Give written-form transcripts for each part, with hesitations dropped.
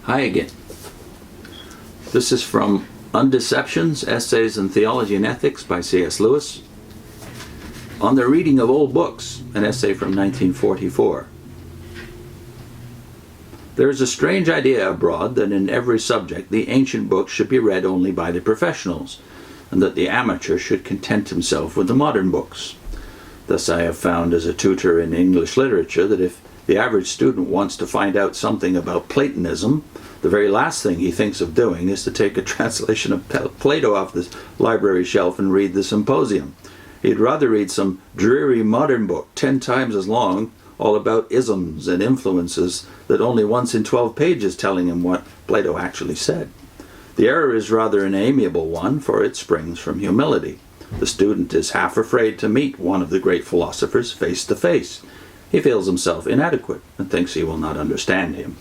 Hi again. This is from Undeceptions, Essays in Theology and Ethics by C.S. Lewis. On the Reading of Old Books, an essay from 1944. There is a strange idea abroad that in every subject the ancient books should be read only by the professionals, and that the amateur should content himself with the modern books. Thus I have found as a tutor in English literature that if the average student wants to find out something about Platonism, the very last thing he thinks of doing is to take a translation of Plato off the library shelf and read the Symposium. He'd rather read some dreary modern book 10 times as long, all about isms and influences that only once in 12 pages telling him what Plato actually said. The error is rather an amiable one, for it springs from humility. The student is half afraid to meet one of the great philosophers face to face. He feels himself inadequate and thinks he will not understand him.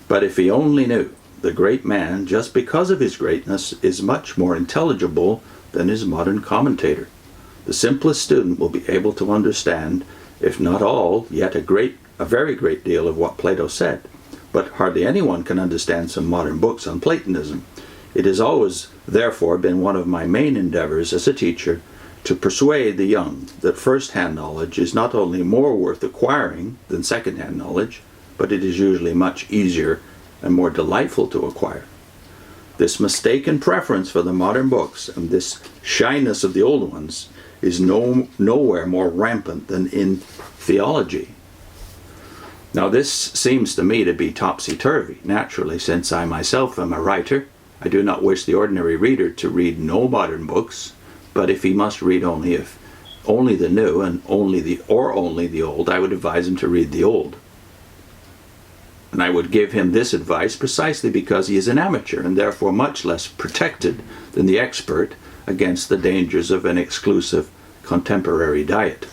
But if he only knew, the great man, just because of his greatness, is much more intelligible than his modern commentator. The simplest student will be able to understand, if not all, yet a very great deal of what Plato said. But hardly anyone can understand some modern books on Platonism. It has always, therefore, been one of my main endeavors as a teacher to persuade the young that first-hand knowledge is not only more worth acquiring than second-hand knowledge, but it is usually much easier and more delightful to acquire. This mistaken preference for the modern books and this shyness of the old ones is nowhere more rampant than in theology. Now this seems to me to be topsy-turvy. Naturally, since I myself am a writer, I do not wish the ordinary reader to read no modern books, but if he must read only the new and only the old, I would advise him to read the old. And I would give him this advice precisely because he is an amateur and therefore much less protected than the expert against the dangers of an exclusive contemporary diet.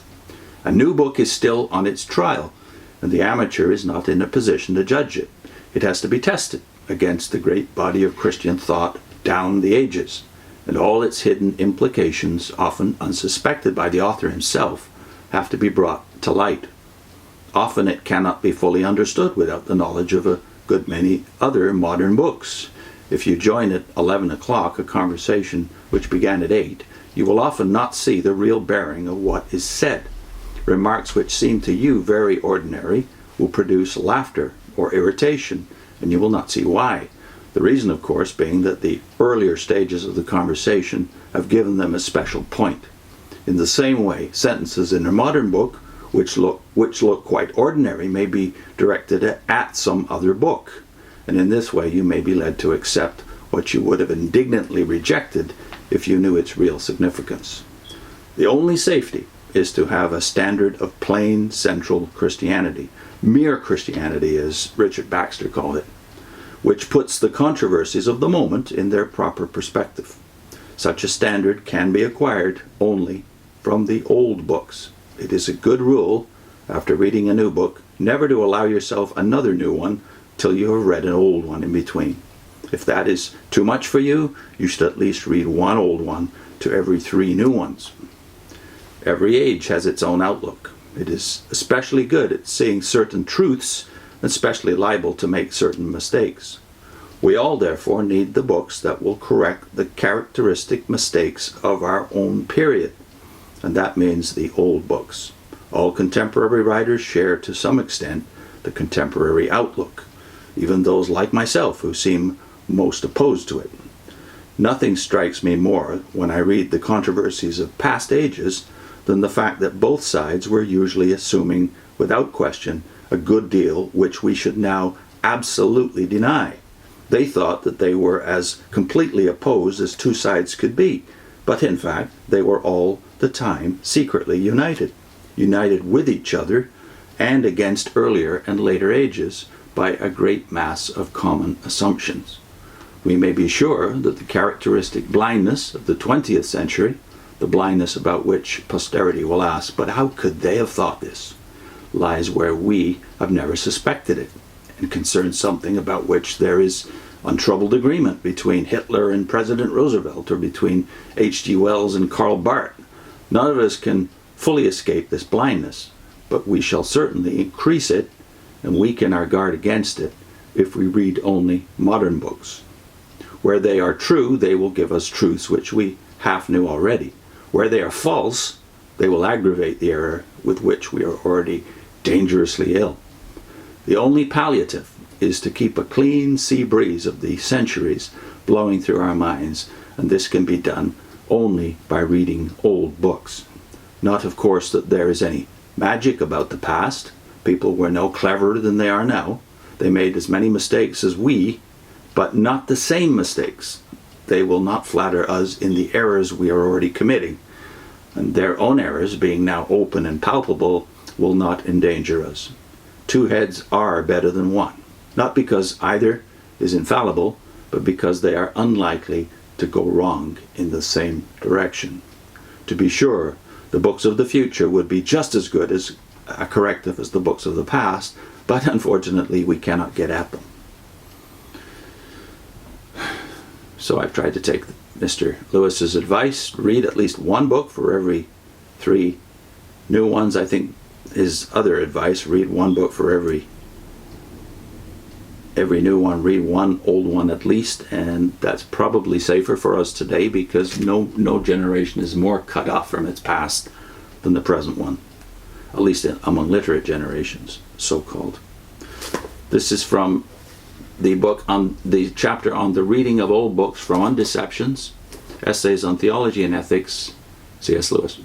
A new book is still on its trial, and the amateur is not in a position to judge it. It has to be tested against the great body of Christian thought down the ages, and all its hidden implications, often unsuspected by the author himself, have to be brought to light. Often it cannot be fully understood without the knowledge of a good many other modern books. If you join at 11 o'clock a conversation which began at 8, you will often not see the real bearing of what is said. Remarks which seem to you very ordinary will produce laughter or irritation, and you will not see why. The reason, of course, being that the earlier stages of the conversation have given them a special point. In the same way, sentences in a modern book which look quite ordinary may be directed at some other book, and in this way you may be led to accept what you would have indignantly rejected if you knew its real significance. The only safety is to have a standard of plain central Christianity, mere Christianity as Richard Baxter called it, which puts the controversies of the moment in their proper perspective. Such a standard can be acquired only from the old books. It is a good rule, after reading a new book, never to allow yourself another new one till you have read an old one in between. If that is too much for you, you should at least read one old one to every 3 new ones. Every age has its own outlook. It is especially good at seeing certain truths, and especially liable to make certain mistakes. We all, therefore, need the books that will correct the characteristic mistakes of our own period, and that means the old books. All contemporary writers share to some extent the contemporary outlook, even those like myself who seem most opposed to it. Nothing strikes me more when I read the controversies of past ages than the fact that both sides were usually assuming, without question, a good deal which we should now absolutely deny. They thought that they were as completely opposed as two sides could be, but in fact they were all the time secretly united with each other and against earlier and later ages by a great mass of common assumptions. We may be sure that the characteristic blindness of the 20th century, the blindness about which posterity will ask, but how could they have thought this, lies where we have never suspected it, and concerns something about which there is untroubled agreement between Hitler and President Roosevelt, or between H.G. Wells and Karl Barth. None of us can fully escape this blindness, but we shall certainly increase it and weaken our guard against it if we read only modern books. Where they are true, they will give us truths which we half knew already. Where they are false, they will aggravate the error with which we are already dangerously ill. The only palliative is to keep a clean sea breeze of the centuries blowing through our minds, and this can be done only by reading old books. Not, of course, that there is any magic about the past. People were no cleverer than they are now. They made as many mistakes as we, but not the same mistakes. They will not flatter us in the errors we are already committing, and their own errors, being now open and palpable, will not endanger us. Two heads are better than one, not because either is infallible, but because they are unlikely to go wrong in the same direction. To be sure, the books of the future would be just as good as a corrective as the books of the past, but unfortunately we cannot get at them. So I've tried to take Mr. Lewis's advice, read at least one book for every 3 new ones. I think his other advice, read one book for every new one, read one old one at least, and that's probably safer for us today because no generation is more cut off from its past than the present one, at least among literate generations, so-called. This is from the book on the chapter on the reading of old books from Undeceptions, Essays on Theology and Ethics, C.S. Lewis.